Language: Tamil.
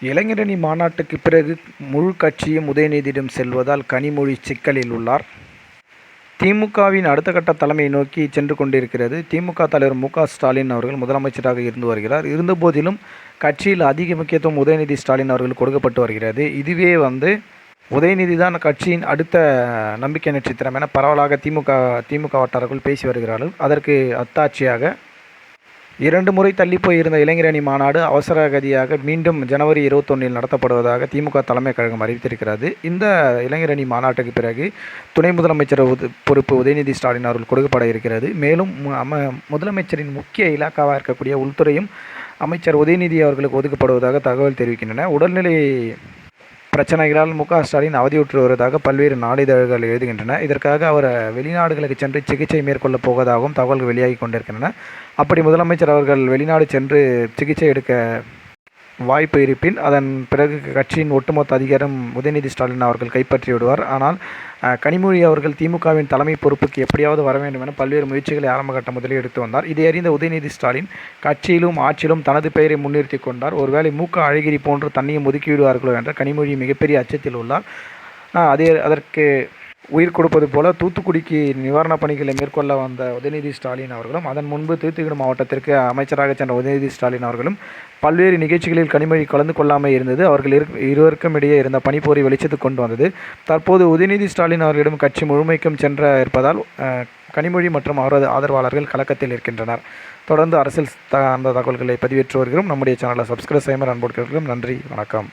இளைஞரணி மாநாட்டுக்கு பிறகு முழு கட்சியும் உதயநிதியிடம் செல்வதால் கனிமொழி சிக்கலில் உள்ளார். திமுகவின் அடுத்த கட்ட தலைமையை நோக்கி சென்று கொண்டிருக்கிறது. திமுக தலைவர் மு.க.ஸ்டாலின் அவர்கள் முதலமைச்சராக இருந்து வருகிறார். இருந்தபோதிலும் கட்சியில் அதிக முக்கியத்துவம் உதயநிதி ஸ்டாலின் அவர்களுக்கு கொடுக்கப்பட்டு வருகிறது. இதுவே உதயநிதி தான் கட்சியின் அடுத்த நம்பிக்கை நட்சத்திரம் என பரவலாக திமுக வட்டாரர்கள் பேசி வருகிறார்கள். அதற்கு அத்தாட்சியாக 2 முறை தள்ளி போயிருந்த இளைஞரணி மாநாடு அவசர கதியாக மீண்டும் ஜனவரி 21 நடத்தப்படுவதாக திமுக தலைமை கழகம் அறிவித்திருக்கிறது. இந்த இளைஞரணி மாநாட்டுக்கு பிறகு துணை முதலமைச்சர் பொறுப்பு உதயநிதி ஸ்டாலின் அவர்கள் கொடுக்கப்பட இருக்கிறது. மேலும் முதலமைச்சரின் முக்கிய இலாக்காவாக இருக்கக்கூடிய உள்துறையும் அமைச்சர் உதயநிதி அவர்களுக்கு ஒதுக்கப்படுவதாக தகவல் தெரிவிக்கின்றன. உடல்நிலை பிரச்சனைகளால் மு.க.ஸ்டாலின் அவதியுற்று வருவதாக பல்வேறு நாளிதழ்கள் எழுதுகின்றன. இதற்காக அவர் வெளிநாடுகளுக்கு சென்று சிகிச்சை மேற்கொள்ளப் போவதாகவும் தகவல்கள் வெளியாகி கொண்டிருக்கின்றன. அப்படி முதலமைச்சர் அவர்கள் வெளிநாடு சென்று சிகிச்சை எடுக்க வாய்ப்பு இருப்பின் அதன் பிறகு கட்சியின் ஒட்டுமொத்த அதிகாரம் உதயநிதி ஸ்டாலின் அவர்கள் கைப்பற்றி விடுவார். ஆனால் கனிமொழி அவர்கள் திமுகவின் தலைமை பொறுப்புக்கு எப்படியாவது வர வேண்டும் என பல்வேறு முயற்சிகளை ஆரம்பகட்ட முதலில் எடுத்து வந்தார். இதை அறிந்த உதயநிதி ஸ்டாலின் கட்சியிலும் ஆட்சியிலும் தனது பெயரை முன்னிறுத்தி கொண்டார். ஒருவேளை மு.க. அழகிரி போன்று தன்னையும் ஒதுக்கிவிடுவார்களோ என்ற கனிமொழி மிகப்பெரிய அச்சத்தில் உள்ளார். அதற்கு உயிர் கொடுப்பது போல தூத்துக்குடிக்கு நிவாரணப் பணிகளை மேற்கொள்ள வந்த உதயநிதி ஸ்டாலின் அவர்களும் அதன் முன்பு தூத்துக்குடி மாவட்டத்திற்கு அமைச்சராக சென்ற உதயநிதி ஸ்டாலின் அவர்களும் பல்வேறு நிகழ்ச்சிகளில் கனிமொழி கலந்து கொள்ளாமல் இருந்தது அவர்கள் இருவருக்கும் இடையே இருந்த பனிப்போரை வெளிச்சத்துக்கு கொண்டு வந்தது. தற்போது உதயநிதி ஸ்டாலின் அவர்களிடம் கட்சி முழுமைக்கும் இருப்பதால் கனிமொழி மற்றும் அவரது ஆதரவாளர்கள் கலக்கத்தில் இருக்கின்றனர். தொடர்ந்து அரசியல் அந்த தகவல்களை பதிவேற்று வருகிறோம். நம்முடைய சேனலை சப்ஸ்கிரைப் செய்யுமாறு அன்போடு கேட்கிறோம். நன்றி, வணக்கம்.